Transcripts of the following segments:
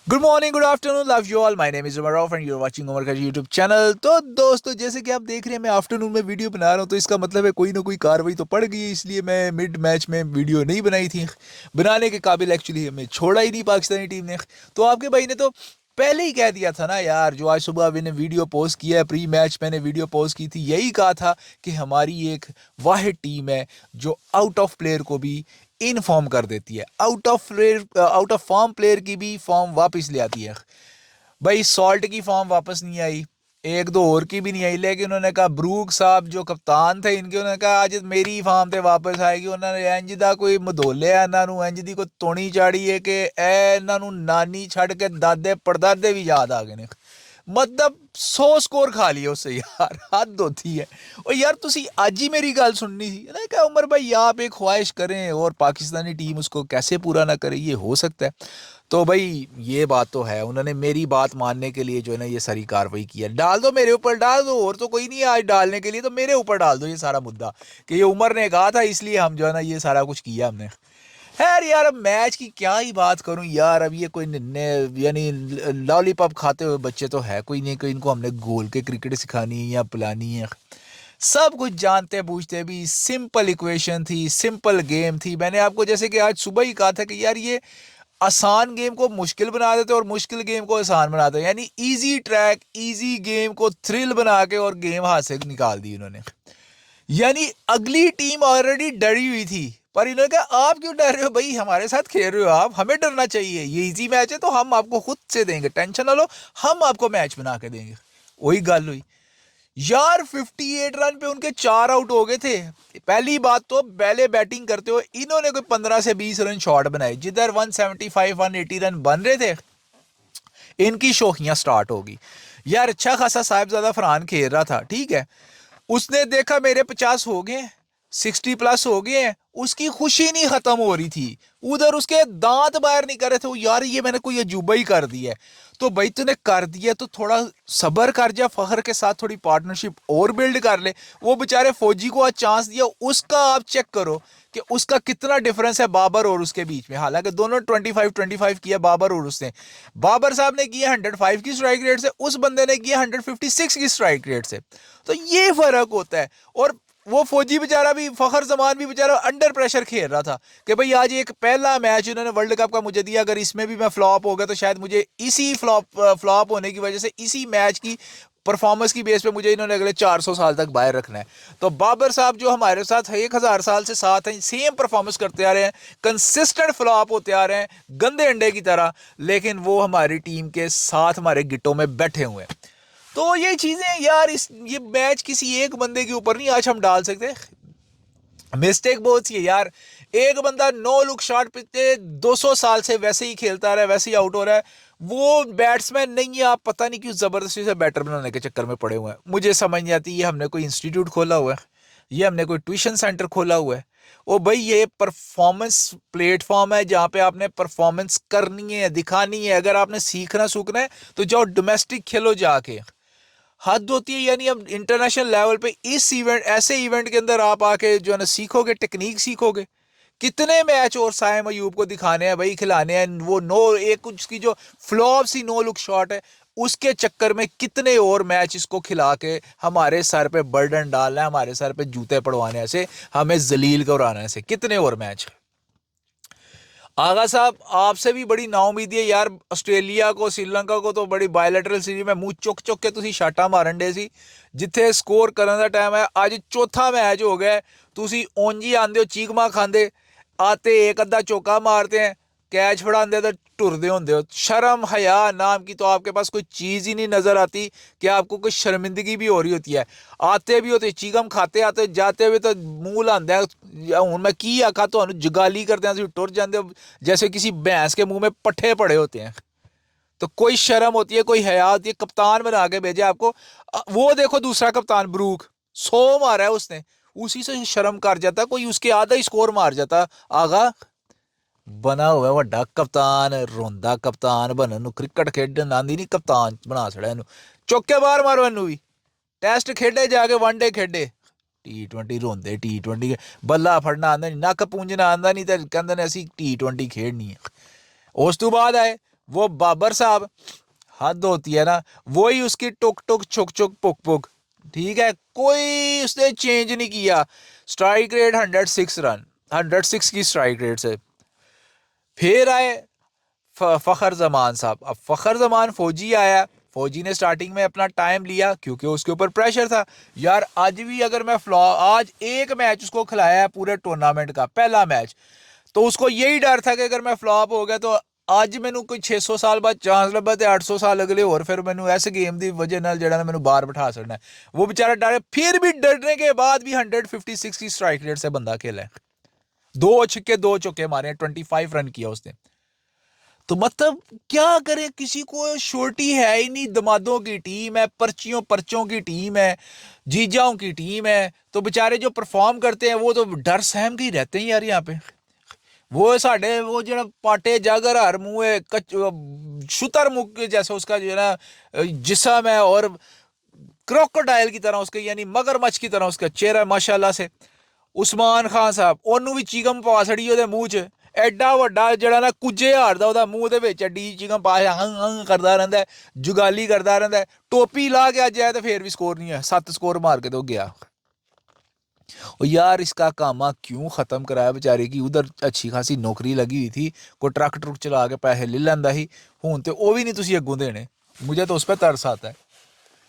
Good morning, good afternoon, love you all. My name is Umar Rauf and you are watching Umar का YouTube channel. तो दोस्तों, जैसे कि आप देख रहे हैं, मैं आफ्टरनून में वीडियो बना रहा हूं, तो इसका मतलब है कोई ना कोई कार्रवाई तो पड़ गई है, इसलिए मैं मिड मैच में वीडियो नहीं बनाई थी। बनाने के काबिल एक्चुअली हमें छोड़ा ही नहीं पाकिस्तानी टीम ने। तो आपके भाई ने तो पहले ही कह दिया था ना यार, जो आज सुबह मैंने वीडियो पोस्ट किया है, प्री मैच मैंने वीडियो पोस्ट की थी, यही कहा था कि हमारी एक वाहिद टीम है जो आउट ऑफ प्लेयर को भी इन फॉर्म कर देती है, आउट ऑफ फॉर्म प्लेयर की भी फॉर्म वापस ले आती है। भाई सॉल्ट की फॉर्म वापस नहीं आई, एक दो और की भी नहीं आई, लेकिन उन्होंने कहा ब्रूक साहब जो कप्तान थे इनके, उन्होंने कहा आज मेरी फॉर्म ते वापस आएगी। उन्होंने इंज दा कोई मधोलिया इन्हों इंज दी कोई तोनी चाड़ी है कि इन्हों नानी छड़ के दादे पड़दादे भी याद आ गए ने। मतलब 100 स्कोर खा लिया उससे यार, हद होती है। और यार तुसी आज ही मेरी गल सुननी थी ना, क्या उमर भाई आप एक ख्वाहिश करें और पाकिस्तानी टीम उसको कैसे पूरा ना करे, ये हो सकता है? तो भाई ये बात तो है, उन्होंने मेरी बात मानने के लिए जो है ना ये सारी कार्रवाई की है। डाल दो मेरे ऊपर, डाल दो, और तो कोई नहीं है आज डालने के लिए, तो मेरे ऊपर डाल दो ये सारा मुद्दा कि ये उमर ने कहा था इसलिए हम जो है ना ये सारा कुछ किया हमने। खैर यार, अब मैच की क्या ही बात करूं यार। अब ये कोई नन्हे यानी लॉलीपॉप खाते हुए बच्चे तो है कोई नहीं, कोई इनको हमने गोल के क्रिकेट सिखानी है या पिलानी है। सब कुछ जानते बूझते भी, सिंपल इक्वेशन थी, सिंपल गेम थी। मैंने आपको जैसे कि आज सुबह ही कहा था कि यार ये आसान गेम को मुश्किल बना देते और मुश्किल गेम को आसान बना देते, यानी इजी ट्रैक इजी गेम को थ्रिल बना के और गेम हाथ से निकाल दी इन्होंने। यानी अगली टीम ऑलरेडी डरी हुई थी, पर इन्होंने कहा आप क्यों डर रहे हो भाई, हमारे साथ खेल रहे हो आप, हमें डरना चाहिए, ये इजी मैच है तो हम आपको खुद से देंगे, टेंशन ना लो, हम आपको मैच बना के देंगे। वही गल हुई यार, 58 रन पे उनके 4 आउट हो गए थे। पहली बात तो पहले बैटिंग करते हुए इन्होंने कोई 15 से 20 रन शॉट बनाए, जिधर 175 180 रन बन रहे थे इनकी शोखियां स्टार्ट होगी। यार अच्छा खासा साहिबजादा फरहान खेल रहा था, ठीक है, उसने देखा मेरे 50 हो गए, 60 प्लस हो गए हैं, उसकी खुशी नहीं खत्म हो रही थी, उधर उसके दांत बाहर नहीं कर रहे थे। यार ये मैंने कोई अजूबा ही कर दिया है। तो भाई तूने कर दिया तो थोड़ा सबर कर जा, फखर के साथ थोड़ी पार्टनरशिप और बिल्ड कर ले। वो बेचारे फौजी को आज चांस दिया, उसका आप चेक करो कि उसका कितना डिफरेंस है बाबर और उसके बीच में। हालांकि दोनों 25-25 किया बाबर और उसने। बाबर साहब ने किया 105 की स्ट्राइक रेट से, उस बंदे ने किया 156 की स्ट्राइक रेट से। तो ये फर्क होता है। और वो फौजी बेचारा भी, फखर जमान भी बेचारा अंडर प्रेशर खेल रहा था कि भाई आज एक पहला मैच इन्होंने वर्ल्ड कप का मुझे दिया, अगर इसमें भी मैं फ्लॉप हो गया तो शायद मुझे इसी फ्लॉप होने की वजह से, इसी मैच की परफॉर्मेंस की बेस पे मुझे इन्होंने अगले 400 साल तक बाहर रखना है। तो बाबर साहब जो हमारे साथ 1000 साल से साथ हैं, सेम परफॉर्मेंस करते आ रहे हैं, कंसिस्टेंट फ्लॉप होते आ रहे हैं गंदे अंडे की तरह, लेकिन वो हमारी टीम के साथ हमारे गिट्टों में बैठे हुए हैं। तो ये चीजें यार, इस ये मैच किसी एक बंदे के ऊपर नहीं आज हम डाल सकते। मिस्टेक बहुत सी है यार। एक बंदा नो लुक शॉट पिछले 200 साल से वैसे ही खेलता रहा है, वैसे ही आउट हो रहा है। वो बैट्समैन नहीं है, आप पता नहीं क्यों जबरदस्ती से बैटर बनाने के चक्कर में पड़े हुए हैं। मुझे समझ नहीं आती, ये हमने कोई इंस्टीट्यूट खोला हुआ है, ये हमने कोई ट्यूशन सेंटर खोला हुआ है? ओ भाई ये परफॉर्मेंस प्लेटफॉर्म है जहाँ पे आपने परफॉर्मेंस करनी है, दिखानी है। अगर आपने सीखना सूखना है तो जाओ डोमेस्टिक खेलो जाके, हद होती है। यानी अब इंटरनेशनल लेवल पे इस इवेंट, ऐसे इवेंट के अंदर आप आके जो है ना सीखोगे, टेक्निक सीखोगे। कितने मैच और साइम अयूब को दिखाने हैं भाई, खिलाने हैं वो नो, एक उसकी जो फ्लॉप सी नो लुक शॉट है, उसके चक्कर में कितने और मैच इसको खिला के हमारे सर पे बर्डन डालना है, हमारे सर पे जूते पड़वाने से, हमें जलील कराने से, कितने और मैच। आगा साहब आपसे भी बड़ी नाउमीदी है यार, ਆਸਟ੍ਰੇਲੀਆ को श्रीलंका को तो बड़ी बायलैटरल सीरीज में मुंह चुक चुक के ਤੁਸੀਂ ਸ਼ਾਟਾਂ ਮਾਰਨ ਦੇ ਸੀ, ਜਿੱਥੇ ਸਕੋਰ ਕਰਨ ਦਾ ਟਾਈਮ ਹੈ। ਅੱਜ ਚੌਥਾ ਮੈਚ ਹੋ गया, ਤੁਸੀਂ ਉਂਝ ਹੀ ਆਂਦੇ ਹੋ ਚੀਕਮਾ ਖਾਂਦੇ, आते एक अद्धा चौका मारते हैं, कैच फड़ाते तो टुरदे होंगे हो। शर्म हया नाम की तो आपके पास कोई चीज़ ही नहीं नज़र आती कि आपको कोई शर्मिंदगी भी हो रही होती है। आते भी होते चीकम खाते, आते जाते हुए तो मूँह लांदा है। हूँ मैं की आखा तो जगाली करते हैं, टुर जाते हो जैसे किसी भैंस के मुंह में पट्ठे पड़े होते हैं। तो कोई शर्म होती है, कोई हया होती है? कप्तान बना के भेजे आपको। वो देखो दूसरा कप्तान ब्रूक 100 मारा है उसने, उसी से शर्म कर जाता, कोई उसके आधा ही स्कोर मार जाता। आगा बना हुआ ਵੱਡਾ कप्तान, रोंदा कप्तान बनन ਨੂੰ, क्रिकेट खेडन आंदी नहीं, कप्तान बना छड़ा ਇਹਨੂੰ। चुक के बाहर मारो ਇਹਨੂੰ भी। टेस्ट खेडे जाके, वनडे खेडे, T20 रोंदे T20 बल्ला फड़ना आंदा नहीं, नक पूंजना आंदा नहीं, तो कहंदे ने ਅਸੀਂ T20 खेडनी है। उस तो बाद आए वो बाबर साहब, हद होती है ना, वही उसकी टुक टुक छुक छुक पुक पुक, ठीक है, कोई उसने चेंज नहीं किया। स्ट्राइक रेट 106 रन, 106 की स्ट्राइक रेट से। फिर आए फखर जमान साहब। अब फखर जमान फौजी आया, फौजी ने स्टार्टिंग में अपना टाइम लिया क्योंकि उसके ऊपर प्रेशर था। यार आज भी अगर मैं आज एक मैच उसको खिलाया है पूरे टूर्नामेंट का, पहला मैच, तो उसको यही डर था कि अगर मैं फ्लॉप हो गया तो ਅੱਜ ਮੈਨੂੰ ਕੋਈ 600 ਸਾਲ ਬਾਅਦ ਚਾਂਸ ਲੱਭਾ ਤੇ 800 ਸਾਲ ਅਗਲੇ ਹੋਰ फिर मैनू इस गेम की वजह ਨਾਲ ਜਿਹੜਾ मैनू बाहर बिठा सकना है। वो बेचारा डरे, फिर भी डरने के बाद भी 156 की स्ट्राइक रेट से बंदा खेला है। 2 छक्के 2 चौके मारे, 25 रन किया उसने। तो मतलब क्या करें, किसी को शोर्टी है ही नहीं। दमादों की टीम है, पर्चियों पर्चों की टीम है, जीजाओं की टीम है, तो बेचारे जो परफॉर्म करते हैं वो तो डर सहम के ही रहते हैं यार यहाँ पे। वो साढ़े वो जो पाटे जागर हर मुँह शुतर मुख जैसा उसका जो है ना जिस्म है, और क्रोकोडाइल की तरह उसके यानी मगरमच्छ की तरह उसका चेहरा है माशाल्लाह से। उस्मान खान साहब, ਉਹਨੂੰ ਵੀ ਚੀਗਮ ਪਾ ਛੜੀ ਉਹਦੇ ਮੂੰਹ 'ਚ। ਐਡਾ ਵੱਡਾ ਜਿਹੜਾ ਨਾ ਕੁੱਜੇ ਹਾਰਦਾ ਉਹਦਾ ਮੂੰਹ ਦੇ ਵਿੱਚ ਐਡੀ ਚੀਗਮ ਪਾ ਕਰਦਾ ਰਹਿੰਦਾ, ਜੁਗਾਲੀ ਕਰਦਾ ਰਹਿੰਦਾ। ਟੋਪੀ ਲਾ ਕੇ ਅੱਜ ਆਇਆ ਤੇ ਫੇਰ ਵੀ ਸਕੋਰ ਨਹੀਂ ਹੈ, 7 ਸਕੋਰ ਮਾਰ ਕੇ तो गया। और यार इसका कामा क्यों ख़त्म कराया बेचारे की, उधर अच्छी खासी नौकरी लगी हुई थी, कोई ट्रक ट्रुक चला के पैसे ले लैंदा ही, हूँ तो वो भी नहीं तुसी अगों देने। मुझे तो उस पर तरस आता है।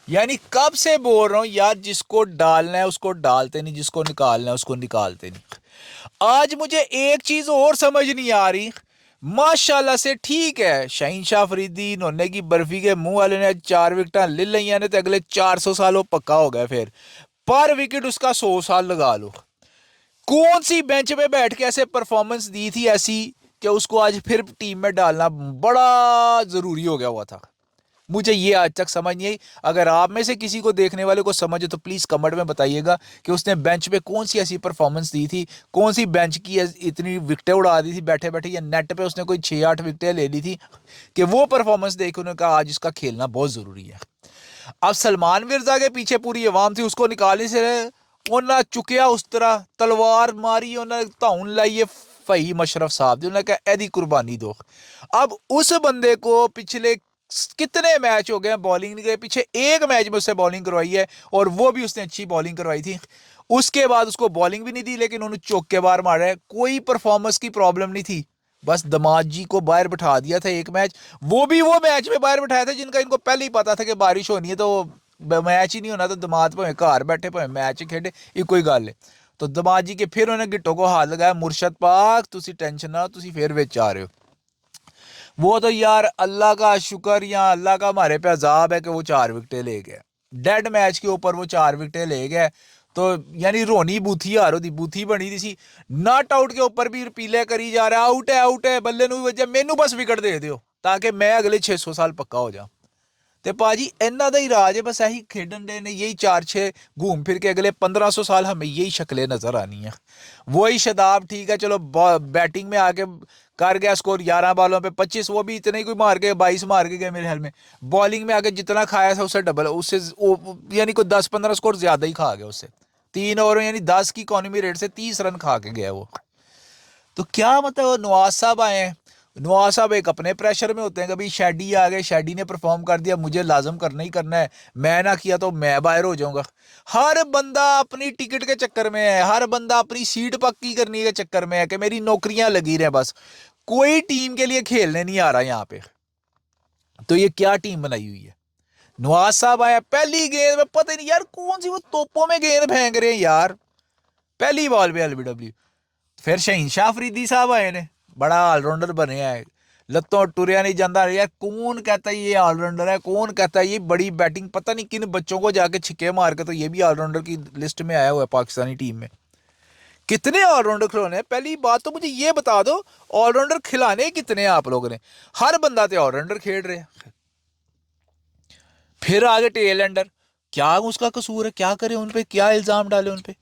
यानी कब से बोल रहा हूँ यार, जिसको डालना है उसको डालते नहीं, जिसको निकालना है उसको निकालते नहीं। आज मुझे एक चीज़ और समझ नहीं आ रही, माशाल्लाह से ठीक है शहीनशाह अफरीदी इन्होंने की बर्फी के मुंह वाले ने 4 विकेट ले लिया ने, तो अगले 400 सालों पक्का हो गया। फिर पर विकेट उसका 100 साल लगा लो। कौन सी बेंच पे बैठ के ऐसे परफॉर्मेंस दी थी ऐसी कि उसको आज फिर टीम में डालना बड़ा जरूरी हो गया हुआ था। मुझे ये आज तक समझ नहीं आई। अगर आप में से किसी को देखने वाले को समझ तो प्लीज़ कमेंट में बताइएगा कि उसने बेंच पे कौन सी ऐसी परफॉर्मेंस दी थी, कौन सी बेंच की इतनी विकेटें उड़ा दी थी बैठे बैठे, या नेट पे उसने कोई 6-8 विकेटें ले ली थी कि वो परफॉर्मेंस देख उन्होंने कहा आज इसका खेलना बहुत ज़रूरी है। अब सलमान मिर्जा के पीछे पूरी अवाम थी, उसको निकालने से उन्हें चुकया उस तरह तलवार मारी, उन्हें धौन लाइए फही मशरफ साहब, उन्होंने कहा एदी कुर्बानी दो। अब उस बंदे को पिछले कितने मैच हो गए बॉलिंग नहीं गए, पीछे एक मैच में उससे बॉलिंग करवाई है और वो भी उसने अच्छी बॉलिंग करवाई थी। उसके बाद उसको बॉलिंग भी नहीं दी, लेकिन उन्होंने चौके बार मारा है, कोई परफॉर्मेंस की प्रॉब्लम नहीं थी। बस दमाद जी को बाहर बिठा दिया था एक मैच, वो भी वो मैच में बाहर बिठाया था जिनका इनको पहले ही पता था कि बारिश होनी है, तो मैच ही नहीं होना, तो दमाद भावें घर बैठे भावें मैच खेडे, ये कोई गल है। तो दमाद जी के फिर उन्होंने गिट्टों को हाथ लगाया, मुर्शद पाक तुसी टेंशन ना, तुसी फिर विच आ रहे हो। वो तो यार अल्लाह का शुक्र या अल्लाह का हमारे पे अजाब है कि वो 4 विकेटें ले गए डेड मैच के ऊपर, वो 4 विकेटें ले गए। तो यानी रोनी बूथी हार होती बूथी बनी थी, नॉट आउट के ऊपर भी पीले करी जा रहा, आउट है बल्ले भी वजह, मैनू बस विकेट दे दो ताकि मैं अगले 600 साल पक्का हो जाऊँ। तो भाजी इन्हों का ही राज है, बस यही खेडन दे ने, यही 4-6 घूम फिर के अगले 1500 साल हमें यही शक्लें नजर आनी है। वही शदाब ठीक है, चलो बैटिंग में आके कर गया स्कोर 11 बॉलों पे 25, वो भी इतने ही कोई मार के 22 मार के गए मेरे ख्याल में। बॉलिंग में आके जितना खाया था उससे डबल, उससे यानी कोई 10-15 स्कोर ज्यादा ही खा गया उससे। 3 ओवर यानी 10 की इकॉनमी रेट से 30 रन खा के गया वो। तो क्या मतलब नवाज साहब आए हैं, नवाज साहब एक अपने प्रेशर में होते हैं, कभी शैडी आ गए, शैडी ने परफॉर्म कर दिया, मुझे लाजम करना ही करना है, मैं ना किया तो मैं बाहर हो जाऊंगा। हर बंदा अपनी टिकट के चक्कर में है, हर बंदा अपनी सीट पक्की करने के चक्कर में है कि मेरी नौकरियां लगी रहे, बस कोई टीम के लिए खेलने नहीं आ रहा यहाँ पे। तो ये क्या टीम बनाई हुई है। नवाज साहब आया, पहली गेंद में पता नहीं यार कौन सी वो तोपों में गेंद फेंक रहे हैं यार, पहली बॉल पे LBW। फिर शहीनशाह अफरीदी साहब आए ने, बड़ा ऑलराउंडर बने है, लत्तों टुरिया नहीं जाता यार। कौन कहता है ये ऑलराउंडर है, कौन कहता है ये बड़ी बैटिंग, पता नहीं किन बच्चों को जाके छिक्के मार के तो ये भी ऑलराउंडर की लिस्ट में आया हुआ है पाकिस्तानी टीम में। कितने ऑलराउंडर खिलौने हैं, पहली बात तो मुझे ये बता दो ऑलराउंडर खिलाने कितने आप लोगों ने, हर बंदा तो ऑलराउंडर खेल रहे हैं। फिर आगे टेल एंडर, क्या उसका कसूर है, क्या करे उन पे, क्या इल्जाम डाले उन पे।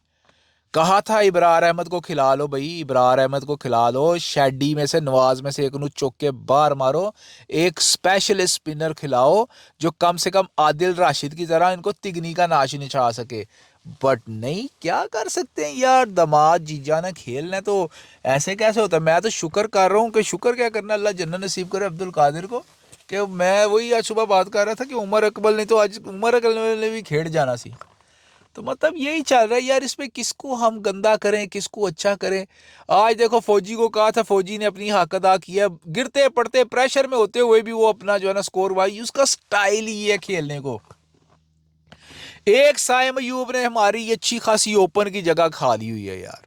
कहा था इब्रार अहमद को खिला लो भाई, इब्रार अहमद को खिला लो, शैडी में से नवाज में से एक नु चौक के बाहर मारो, एक स्पेशलिस्ट स्पिनर खिलाओ जो कम से कम आदिल राशिद की तरह इनको तिगनी का नाश निछा सके। बट नहीं, क्या कर सकते हैं यार, दामाद जीजा ने खेलना है तो ऐसे कैसे होता है। मैं तो शुक्र कर रहा हूँ कि शुक्र क्या करना, अल्लाह जन्नत नसीब करे अब्दुल कादिर को, कि मैं वही आज सुबह बात कर रहा था कि उमर अकबल नहीं तो आज उमर अकबल ने भी खेड़ जाना सी। तो मतलब यही चल रहा है यार, इसमें किसको हम गंदा करें किसको अच्छा करें। आज देखो फौजी को कहा था, फौजी ने अपनी हक अदा किया, गिरते पड़ते प्रेशर में होते हुए भी वो अपना जो है ना स्कोर, भाई उसका स्टाइल ही है खेलने को। एक साइम अयूब ने हमारी अच्छी खासी ओपन की जगह खा ली हुई है यार।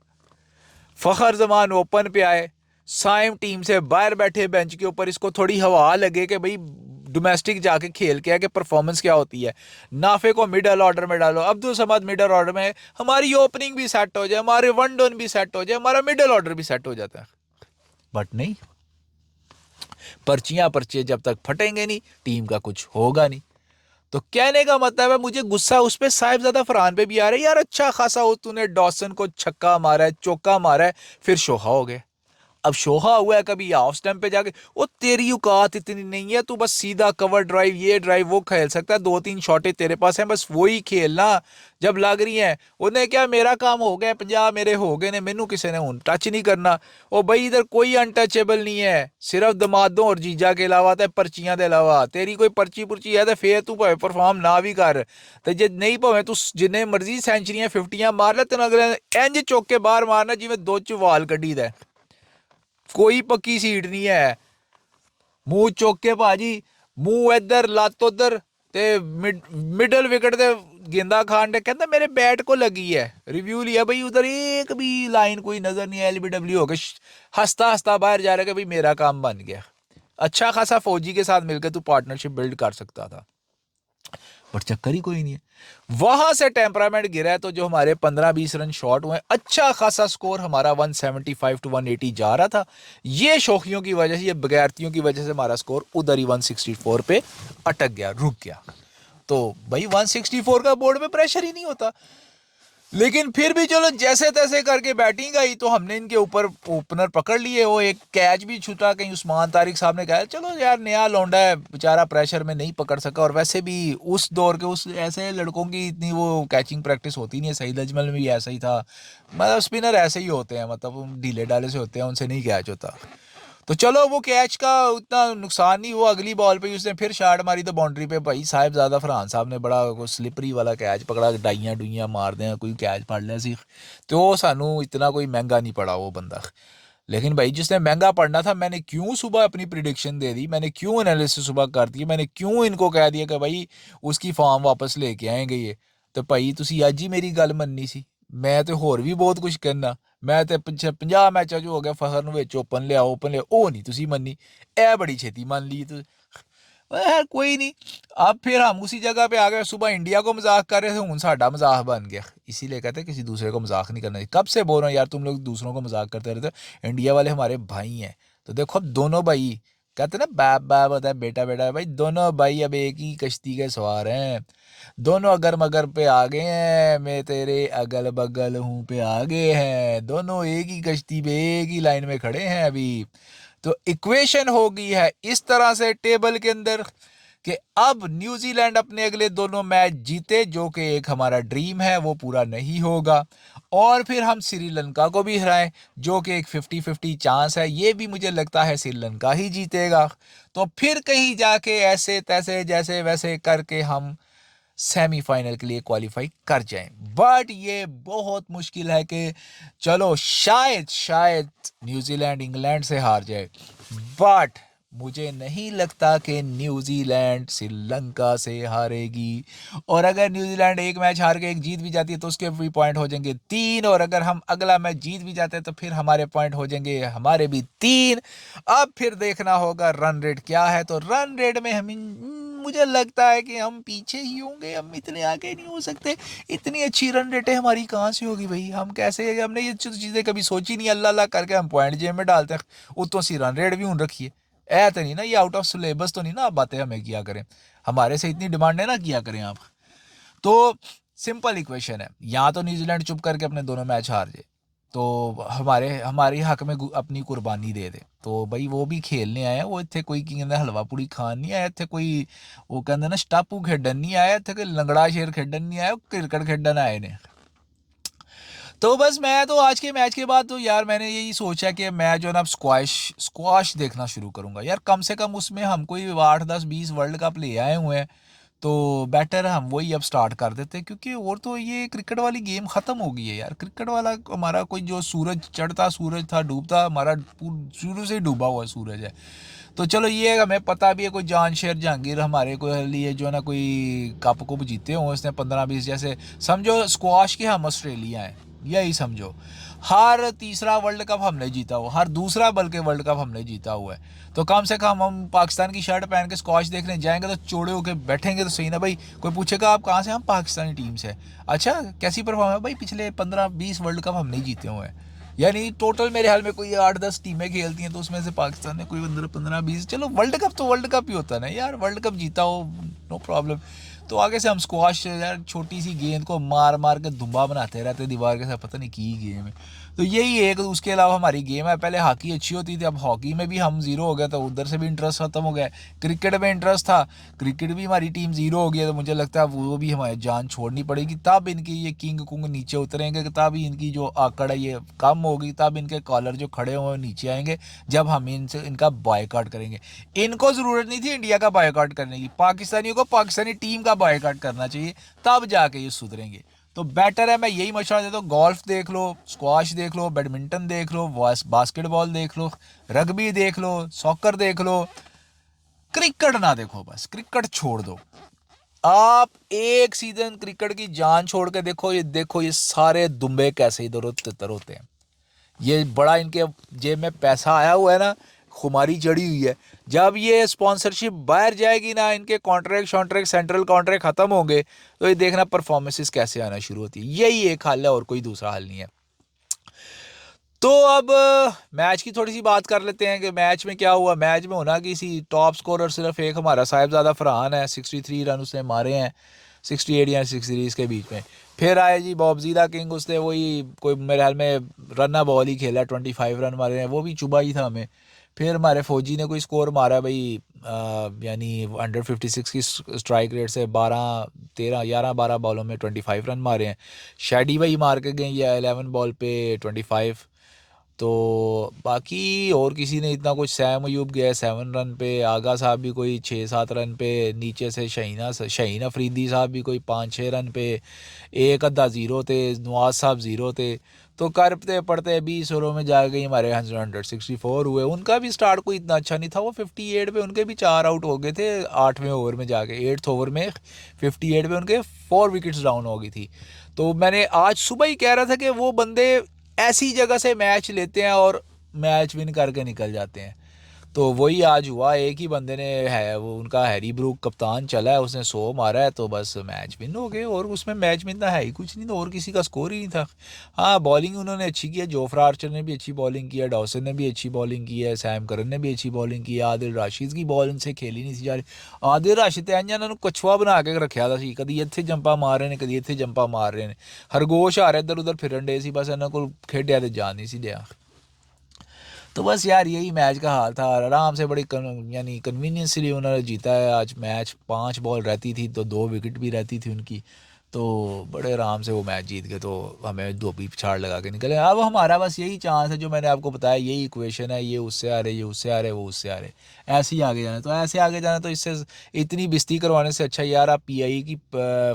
फखर जमान ओपन पे आए, साइम टीम से बाहर बैठे बेंच के ऊपर, इसको थोड़ी हवा लगे कि भाई डोमेस्टिक जाके खेल के आके परफॉर्मेंस क्या होती है। नाफे को मिडल ऑर्डर में डालो, अब्दुल समद मिडल ऑर्डर में, हमारी ओपनिंग भी सेट हो जाए, हमारे वन डाउन भी सेट हो जाए, हमारा मिडल ऑर्डर भी सेट हो जाता है। बट नहीं, पर्चियां पर्चे जब तक फटेंगे नहीं टीम का कुछ होगा नहीं। तो कहने का मतलब है, मुझे गुस्सा उस पे साहिबजादा फरहान पे भी आ रहा है यार, अच्छा खासा हो तूने डॉसन को छक्का मारा है चौका मारा है, फिर शोहा हो गए। अब शोहा हुआ है कभी हाफ स्टंप पे जाके, वो तेरी औकात इतनी नहीं है, तू बस सीधा कवर ड्राइव ये ड्राइव वो खेल सकता है, दो तीन शॉटें तेरे पास हैं, बस वही खेलना जब लग रही हैं। उन्हें क्या मेरा काम हो गया 50 मेरे हो गए ने, मैनू किसी ने हूं टच नहीं करना। ओ भाई इधर कोई अनटचेबल नहीं है, सिर्फ दमादों और जीजा के अलावा तो पर्चियां के अलावा तेरी कोई पर्ची पुर्ची है तो फिर तू भावे परफॉर्म ना भी कर, तो जे नहीं भावे तू जिन्ने मर्जी सेंचुरियां 50 मार ले, तेन अगले इंज चौक के बाहर मारना जिवें दो चवाल कड्डी दा, कोई पक्की सीट नहीं है। मुंह चौक के भाजी, मुंह इधर लत्त उधर, ते मिडल विकेट ते गेंदा खान ने कहता मेरे बैट को लगी है, रिव्यू लिया भाई उधर एक भी लाइन कोई नजर नहीं है, एलबीडब्ल्यू हो गए, हंसता हंसता बाहर जा रहा है कि भाई मेरा काम बन गया। अच्छा खासा फौजी के साथ मिलकर तू पार्टनरशिप बिल्ड कर सकता था, बट चक्कर ही कोई नहीं है। वहां से टेम्परामेंट गिरा है, तो जो हमारे 15-20 रन शॉर्ट हुए, अच्छा खासा स्कोर हमारा 175 टू 180 जा रहा था, ये शौकियों की वजह से, ये बगैरतियों की वजह से हमारा स्कोर उधर ही 164 पे अटक गया, रुक गया। तो भाई 164 का बोर्ड पे प्रेशर ही नहीं होता, लेकिन फिर भी चलो जैसे तैसे करके बैटिंग आई तो हमने इनके ऊपर ओपनर पकड़ लिए, वो एक कैच भी छूटा, कहीं उस्मान तारिक साहब ने कहा चलो यार नया लौंडा है बेचारा प्रेशर में नहीं पकड़ सका, और वैसे भी उस दौर के उस ऐसे लड़कों की इतनी वो कैचिंग प्रैक्टिस होती नहीं है, सईद अजमल में भी ऐसा ही था, मतलब स्पिनर ऐसे ही होते हैं, मतलब ढीले डाले से होते हैं, उनसे नहीं कैच होता। तो चलो वो कैच का उतना नुकसान नहीं हुआ, अगली बॉल पे उसने फिर शॉट मारी तो बाउंड्री पे, भाई साहिबजादा फरहान साहब ने बड़ा स्लिपरी वाला कैच पकड़ा, डाइयां डुइयां मार दें कोई कैच पड़ लिया सी, तो सानू इतना कोई महंगा नहीं पड़ा वो बंदा। लेकिन भाई जिसने महंगा पड़ना था, मैंने क्यों सुबह अपनी प्रिडिक्शन दे दी, मैंने क्यों एनालिसिस सुबह कर दी, मैंने क्यों इनको कह दिया कि भाई उसकी फॉर्म वापस लेके आएंगे ये, तो भाई तुसी अज ही मेरी गल मननी सी। मैं तो होर भी बहुत कुछ कहना, मैं तो 50 मैचों ਚ हो गया फखर ਨੂੰ ਵਿੱਚ ओपन लिया ਉਹ नहीं तुसी मन्नी, ए बड़ी छेती मान ली तो यार कोई नहीं। अब फिर हम उसी जगह पे आ गए, सुबह इंडिया को मजाक कर रहे थे, हूँ साडा मजाक बन गया, इसीलिए कहते हैं किसी दूसरे को मजाक नहीं करना चाहिए। कब से बोल रहा हूँ यार तुम लोग दूसरों को मजाक करते रहते हो, इंडिया वाले हमारे भाई हैं। तो देखो अब दोनों भाई, कहते ना बाप बाप होता है बेटा बेटा, भाई दोनों भाई अब एक ही कश्ती के सवार हैं, दोनों अगर मगर पे आ गए हैं, मैं तेरे अगल बगल हूँ पे आ गए हैं, दोनों एक ही कश्ती पे एक ही लाइन में खड़े हैं अभी। तो इक्वेशन हो गई है इस तरह से टेबल के अंदर कि अब न्यूजीलैंड अपने अगले दोनों मैच जीते, जो कि एक हमारा ड्रीम है वो पूरा नहीं होगा, और फिर हम श्रीलंका को भी हराएं, जो कि एक 50-50 चांस है, ये भी मुझे लगता है श्रीलंका ही जीतेगा। तो फिर कहीं जाके ऐसे तैसे जैसे वैसे करके हम सेमीफाइनल के लिए क्वालिफाई कर जाएं, बट ये बहुत मुश्किल है कि चलो शायद शायद न्यूजीलैंड इंग्लैंड से हार जाए, बट मुझे नहीं लगता कि न्यूजीलैंड श्रीलंका से हारेगी। और अगर न्यूजीलैंड एक मैच हार के एक जीत भी जाती है तो उसके भी पॉइंट हो जाएंगे 3, और अगर हम अगला मैच जीत भी जाते हैं तो फिर हमारे पॉइंट हो जाएंगे हमारे भी 3। अब फिर देखना होगा रन रेट क्या है, तो रन रेट में हम मुझे लगता है कि हम पीछे ही होंगे, हम इतने आगे नहीं हो सकते। इतनी अच्छी रन रेटें हमारी कहाँ से होगी भाई, हम कैसे, हमने ये चीज़ें कभी सोची नहीं, अल्लाह अल्लाह करके हम पॉइंट जेब में डालते हैं, उतों सी रन रेट भी उन रखी है। ऐ तो नहीं ना ये आउट ऑफ सिलेबस तो नहीं ना, आप बातें हमें किया करें, हमारे से इतनी डिमांड है ना किया करें आप। तो सिंपल इक्वेशन है, या तो न्यूजीलैंड चुप करके अपने दोनों मैच हार जाए, तो हमारे हमारी हक में अपनी कुर्बानी दे दे, तो भाई वो भी खेलने आए हैं, वो इतने कोई कहते हलवा पूड़ी खान नहीं आया, इतने कोई वो कहते ना स्टापू खेडन नहीं आया, इतने कोई लंगड़ा शेर खेडन नहीं आया, क्रिकेट खेडन आए ने। तो बस मैं तो आज के मैच के बाद तो यार मैंने यही सोचा कि मैं जो है ना अब स्क्वैश स्क्वाश देखना शुरू करूंगा यार। कम से कम उसमें हम कोई 8 10 20 वर्ल्ड कप ले आए हुए हैं, तो बेटर है हम वही अब स्टार्ट कर देते हैं, क्योंकि और तो ये क्रिकेट वाली गेम ख़त्म हो गई है यार। क्रिकेट वाला हमारा कोई जो सूरज चढ़ता सूरज था डूबता, हमारा शुरू से ही डूबा हुआ सूरज है। तो चलो ये है, हमें पता भी है कोई जान शेर जहांगीर हमारे को लिए जो है ना कोई कप कुप जीते हों उसने 15 20, जैसे समझो स्क्वाश के हम ऑस्ट्रेलिया हैं, यही समझो। हर तीसरा वर्ल्ड कप हमने जीता हुआ, हर दूसरा बल्कि वर्ल्ड कप हमने जीता हुआ है। तो कम से कम हम पाकिस्तान की शर्ट पहन के स्क्वाश देखने जाएंगे तो चौड़े होके बैठेंगे तो सही ना भाई। कोई पूछेगा आप कहाँ से, हम पाकिस्तानी टीम से। अच्छा कैसी परफॉर्म है भाई, पिछले 15 20 वर्ल्ड कप हमने जीते हुए हैं। यानी टोटल मेरे ख्याल में कोई 8 10 टीमें खेलती हैं, तो उसमें से पाकिस्तान ने कोई 15 15 20, चलो वर्ल्ड कप तो वर्ल्ड कप ही होता है ना यार, वर्ल्ड कप जीता हो नो प्रॉब्लम। तो आगे से हम स्क्वाश यार छोटी सी गेंद को मार मार के दुम्बा बनाते रहते दीवार के साथ, पता नहीं की गेम है। तो यही एक, उसके अलावा हमारी गेम है। पहले हॉकी अच्छी होती थी, अब हॉकी में भी हम ज़ीरो हो गए, तो उधर से भी इंटरेस्ट ख़त्म हो गया। क्रिकेट में इंटरेस्ट था, क्रिकेट भी हमारी टीम ज़ीरो हो गई है, तो मुझे लगता है वो भी हमारी जान छोड़नी पड़ेगी। तब इनकी ये किंग कुंग नीचे उतरेंगे, तब इनकी जो आकड़ है ये कम होगी, तब इनके कॉलर जो खड़े हुए नीचे आएंगे, जब हम इनसे इनका बॉयकॉट करेंगे। इनको ज़रूरत नहीं थी इंडिया का बॉयकॉट करने की, पाकिस्तानियों को पाकिस्तानी टीम का बॉयकॉट करना चाहिए, तब जाके ये सुधरेंगे। तो बेटर है, मैं यही मशवरा देता हूँ, गोल्फ देख लो, स्क्वाश देख लो, बैडमिंटन देख लो, बास्केटबॉल देख लो, रग्बी देख लो, सॉकर देख लो, क्रिकेट ना देखो, बस क्रिकेट छोड़ दो। आप एक सीजन क्रिकेट की जान छोड़ के देखो ये सारे दुम्बे कैसे इधर उधर होते हैं। ये बड़ा इनके जेब में पैसा आया हुआ है ना, खुमारी चढ़ी हुई है। जब ये स्पॉन्सरशिप बाहर जाएगी ना, इनके कॉन्ट्रैक्ट सेंट्रल कॉन्ट्रैक्ट खत्म होंगे, तो ये देखना परफॉर्मेंसेस कैसे आना शुरू होती है। यही एक हल है और कोई दूसरा हल नहीं है। तो अब मैच की थोड़ी सी बात कर लेते हैं कि मैच में क्या हुआ। मैच में होना किसी टॉप स्कोरर सिर्फ एक हमारा साहिबजादा फरहान है, 63 रन उसने मारे हैं, 68 या 63 के बीच में। फिर आए जी बॉबजीदा किंग, उसने वही कोई मेरे ख्याल में रन बॉल ही खेला, 25 रन मारे हैं, वो भी चुबा ही था हमें। फिर हमारे फौजी ने कोई स्कोर मारा भाई, यानी 156 की स्ट्राइक रेट से 11 12 बॉलों में 25 रन मारे हैं। शैडी भाई मार के गए या 11 बॉल पे 25। तो बाकी और किसी ने इतना कुछ, सैम अयूब गया 7 रन पे, आगा साहब भी कोई 6 7 रन पे, नीचे से शहीन अफरीदी साहब भी कोई 5 6 रन पे, एक अद्धा ज़ीरो थे, नवाज साहब ज़ीरो थे। तो करते पड़ते 20 ओवरों में जा गई हमारे 164 हुए। उनका भी स्टार्ट कोई इतना अच्छा नहीं था, वो 58 पे उनके भी 4 आउट हो गए थे 8वें ओवर में जाके, 8th ओवर में 58 पे उनके 4 विकेट्स डाउन हो गई थी। तो मैंने आज सुबह ही कह रहा था कि वो बंदे ऐसी जगह से मैच लेते हैं और मैच विन करके निकल जाते हैं। तो वही आज हुआ, एक ही बंदे ने है, वो उनका हैरी ब्रूक कप्तान चला है, उसने 100 मारा है, तो बस मैच विन हो गए। और उसमें मैच में इतना है ही कुछ नहीं, तो और किसी का स्कोर ही नहीं था। हाँ बॉलिंग उन्होंने अच्छी की है, जोफ्रा आर्चर ने भी अच्छी बॉलिंग की है, डॉसन ने भी अच्छी बॉलिंग की है, सैम करन ने भी अच्छी बॉलिंग की है। आदिल राशिद की बॉल उनसे खेली नहीं सी जा रही। आदिल राशिद तो इंज उन्होंने कछुआ बना के रखा था सी, कभी इतने जंपा मार रहे हैं, कभी इतने जंपा मार रहे हैं, खरगोश आ रहे इधर उधर फिरन डे सी, बस इन्होंने को खेडिया तो जान नहीं सी दिया। तो बस यार यही मैच का हाल था, आराम से बड़ी यानी कन्वीनियंसली उन्होंने जीता है आज मैच। 5 बॉल रहती थी तो 2 विकेट भी रहती थी उनकी, तो बड़े आराम से वो मैच जीत गए। तो हमें धोबी पिछाड़ लगा के निकले। अब हमारा बस यही चांस है, जो मैंने आपको बताया यही इक्वेशन है, ये उससे आ रहे, ये उससे आ रहे, वो उससे आ रहे, ऐसे ही आगे जाना। तो ऐसे आगे जाना, तो इससे इतनी बिस्ती करवाने से अच्छा यार आप PI की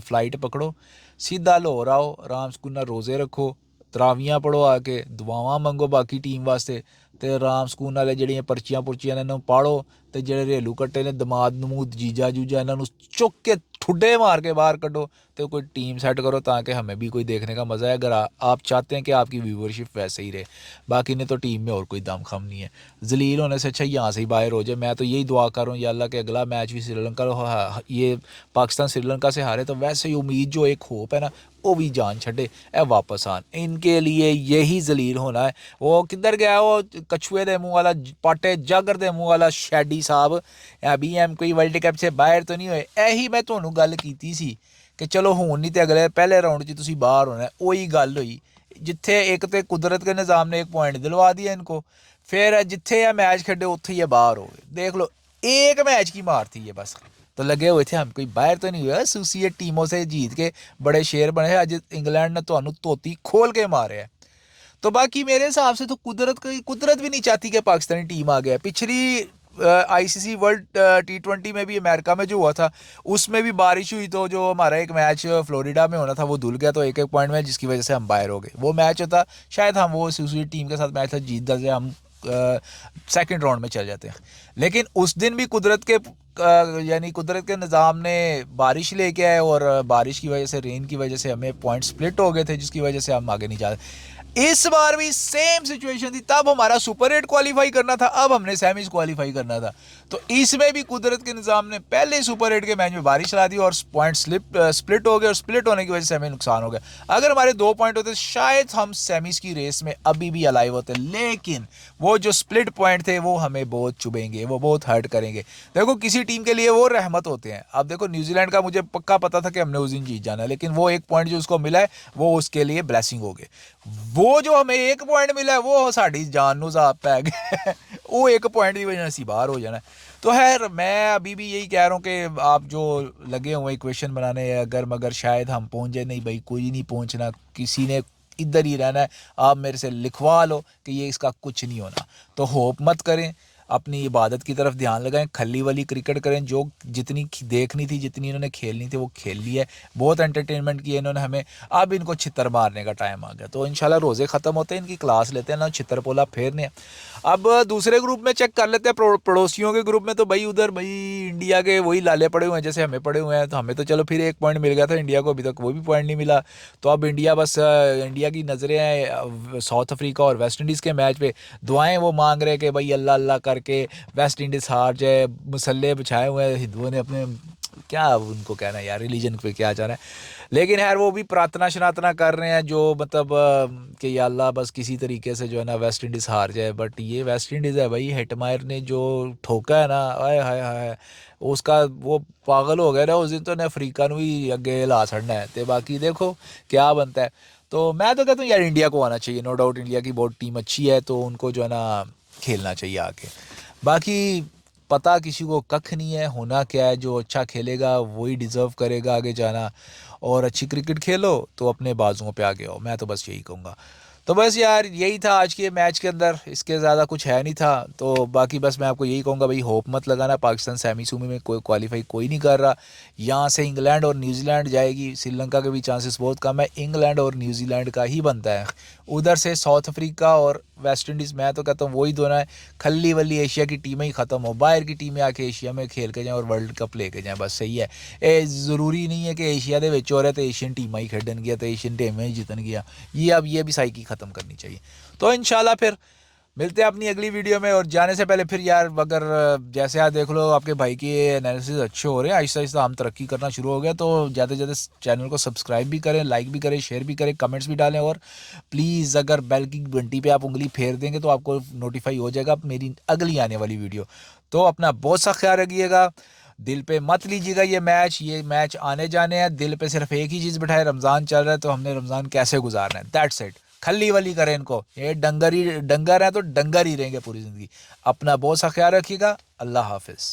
फ़्लाइट पकड़ो, सीधा लाहौर आओ, आराम सुकून रोज़े रखो, तरावियाँ पढ़ो, आके दुआवां मंगो बाकी टीम वास्ते, ਤੇ ਆਰਾਮ ਸਕੂਨ ਨਾਲੇ ਜਿਹੜੀਆਂ ਪਰਚੀਆਂ ਪੁਰਚੀਆਂ ਨੇ ਇਹਨਾਂ ਨੂੰ ਪਾੜੋ, ਤੇ ਜਿਹੜੇ ਰੇਲੂ ਕੱਟੇ ਨੇ ਦਮਾਦ ਨਮੂਦ जीजा जूजा ਇਹਨਾਂ ਨੂੰ चुक के ठुड्डे मार के बाहर कटो, तो कोई टीम सेट करो, ताकि हमें भी कोई देखने का मज़ा है, अगर आप चाहते हैं कि आपकी व्यूवरशिप वैसे ही रहे। बाकी ने तो टीम में और कोई दम खम नहीं है, जलील होने से अच्छा यहाँ से ही बाहर हो जाए। मैं तो यही दुआ कर रहा हूँ या अल्लाह कि अगला मैच भी श्रीलंका, ये पाकिस्तान श्रीलंका से हारे, तो वैसे ही उम्मीद जो एक होप है ना, वो भी जान छड़े, ए वापस आन। इनके लिए यही जलील होना है। वो किधर गया वो कछुए दे मुँह वाला, पाटे जागर दे मुँह वाला शैडी साहब, अभी एम कोई वर्ल्ड कप से बाहर तो नहीं होए। यही मैं ਤੁਹਾਨੂੰ ਗੱਲ ਕੀਤੀ ਸੀ कि चलो ਹੁਣ नहीं तो अगले पहले राउंड 'ਚ ਤੁਸੀਂ बाहर होना है। ਉਹੀ ਗੱਲ ਹੋਈ, जिथे एक तो कुदरत के निज़ाम ने 1 पॉइंट दिलवा दिया इनको, फिर जिथे यह मैच खेडे उत्थे ही बाहर हो गए। देख लो एक मैच की मार थी ये बस। तो लगे हुए थे हम कोई बाहर तो नहीं हुआ, एसोसिएट टीमों से जीत के बड़े शेर बने हैं। आज इंग्लैंड ने तो धोती खोल के मारे हैं। तो बाकी मेरे हिसाब से तो कुदरत भी नहीं चाहती कि पाकिस्तानी टीम आ गया। पिछली आईसीसी वर्ल्ड T20 में भी अमेरिका में जो हुआ था, उसमें भी बारिश हुई, तो जो हमारा एक मैच फ्लोरिडा में होना था वो धुल गया, तो एक एक पॉइंट में, जिसकी वजह से हम बाहर हो गए। वो मैच होता शायद हम वो दूसरी टीम के साथ मैच था, जीत जाते हम सेकंड राउंड में चल जाते हैं। लेकिन उस दिन भी कुदरत के यानी कुदरत के निज़ाम ने बारिश लेके आए, और बारिश की वजह से, रेन की वजह से हमें पॉइंट स्प्लिट हो गए थे, जिसकी वजह से हम आगे नहीं जा रहे। इस बार भी सेम सिचुएशन थी, तब हमारा सुपर 8 क्वालिफाई करना था, अब हमने सेमीज क्वालिफाई करना था। तो इसमें भी कुदरत के निज़ाम ने पहले सुपर 8 के मैच में बारिश ला दी और पॉइंट स्प्लिट हो गए, और स्प्लिट होने की वजह से हमें नुकसान हो गया। अगर हमारे 2 पॉइंट होते शायद हम सेमीज की रेस में अभी भी अलाइव होते, लेकिन वो जो स्प्लिट पॉइंट थे वो हमें बहुत चुभेंगे, वो बहुत हर्ट करेंगे। देखो किसी टीम के लिए वो रहमत होते हैं। अब देखो न्यूजीलैंड का मुझे पक्का पता था कि हमने उस दिन जीत जाना है, लेकिन वो 1 पॉइंट जो उसको मिला है वो उसके लिए ब्लेसिंग हो गए। वो जो हमें 1 पॉइंट मिला है वो साड़ी जान नू साहब पै गए वो 1 पॉइंट की वजह से बाहर हो जाना है। तो खैर मैं अभी भी यही कह रहा हूँ कि आप जो लगे हुए इक्वेशन बनाने, अगर मगर शायद हम पहुँच जाए, नहीं भाई कोई नहीं पहुँचना, किसी ने इधर ही रहना है, आप मेरे से लिखवा लो कि ये इसका कुछ नहीं होना। तो होप मत करें, अपनी इबादत की तरफ ध्यान लगाएं, खली वाली क्रिकेट करें। जो जितनी देखनी थी, जितनी इन्होंने खेलनी थी वो खेल ली है, बहुत एंटरटेनमेंट किया इन्होंने हमें। अब इनको छितर मारने का टाइम आ गया। तो इंशाल्लाह रोज़े ख़त्म होते हैं, इनकी क्लास लेते हैं ना, छितर पोला फेरने हैं। अब दूसरे ग्रुप में चेक कर लेते हैं, पड़ोसियों के ग्रुप में तो भाई उधर भाई इंडिया के वही लाले पड़े हुए हैं जैसे हमें पड़े हुए हैं। तो हमें तो चलो फिर 1 पॉइंट मिल गया था, इंडिया को अभी तक वो भी पॉइंट नहीं मिला। तो अब इंडिया बस इंडिया की नज़रें हैं साउथ अफ्रीका और वेस्ट इंडीज़ के मैच पे। दुआएं वो मांग रहे कि भाई अल्लाह अल्लाह करके वेस्ट इंडीज़ हार जाए। मसल्ले बिछाए हुए हैं हिंदुओं ने अपने, क्या उनको कहना है यार, रिलीजन पे क्या जा रहा है। लेकिन यार वो भी प्रार्थना शनातना कर रहे हैं, जो मतलब कि या अल्लाह बस किसी तरीके से जो है ना वेस्ट इंडीज़ हार जाए। बट ये वेस्ट इंडीज़ है भाई, हेटमायर ने जो ठोका है ना, आय हाय हाय, उसका वो पागल हो गया ना उस दिन, तो ने अफ्रीका ਨੂੰ भी अगे ला छड़ना है। तो बाकी देखो क्या बनता है। तो मैं तो कहता हूँ यार इंडिया को आना चाहिए, नो डाउट इंडिया की बहुत टीम अच्छी है, तो उनको जो है ना खेलना चाहिए आके। बाकी पता किसी को कख नहीं है, होना क्या है, जो अच्छा खेलेगा वही डिज़र्व करेगा आगे जाना। और अच्छी क्रिकेट खेलो तो अपने बाजुओं पे आगे आओ, मैं तो बस यही कहूँगा। तो बस यार यही था आज के मैच के अंदर, इसके ज़्यादा कुछ है नहीं था। तो बाकी बस मैं आपको यही कहूँगा भाई, होप मत लगाना, पाकिस्तान सेमी सूमी में कोई क्वालिफाई कोई नहीं कर रहा। यहाँ से इंग्लैंड और न्यूजीलैंड जाएगी, श्रीलंका के भी चांसेस बहुत कम है, इंग्लैंड और न्यूजीलैंड का ही बनता है। उधर से साउथ अफ्रीका और वेस्ट इंडीज़, मैं तो कहता हूँ वही दोनों है। खली वली एशिया की टीमें ही ख़त्म हो, बाहर की टीमें आके एशिया में खेल के जाएँ और वर्ल्ड कप लेके जाएँ, बस सही है। ये ज़रूरी नहीं है कि एशिया के विच हो रहा है तो एशियन टीमें ही खेडन गया, तो एशियन टीमें ही जीतन गया। ये अब ये भी साइकिल ख़त्म करनी चाहिए। तो इंशाल्लाह फिर मिलते हैं अपनी अगली वीडियो में। और जाने से पहले फिर यार, अगर जैसे आप देख लो आपके भाई के एनालिसिस अच्छे हो रहे हैं, आहिस्ता आहिस्ता हम तरक्की करना शुरू हो गया, तो ज़्यादा से ज़्यादा चैनल को सब्सक्राइब भी करें, लाइक भी करें, शेयर भी करें, कमेंट्स भी डालें। और प्लीज़ अगर बेल की घंटी पे आप उंगली फेर देंगे तो आपको नोटिफाई हो जाएगा मेरी अगली आने वाली वीडियो। तो अपना बहुत सा ख्याल रखिएगा, दिल पे मत लीजिएगा ये मैच आने जाने हैं। दिल पे सिर्फ एक ही चीज़ बिठाए, रमज़ान चल रहा है तो हमने रमज़ान कैसे गुजारना है, दैट्स इट। खली वली करें इनको, ये डंगर है तो डंगर ही रहेंगे पूरी ज़िंदगी। अपना बहुत सा ख्याल रखिएगा। अल्लाह हाफिज़।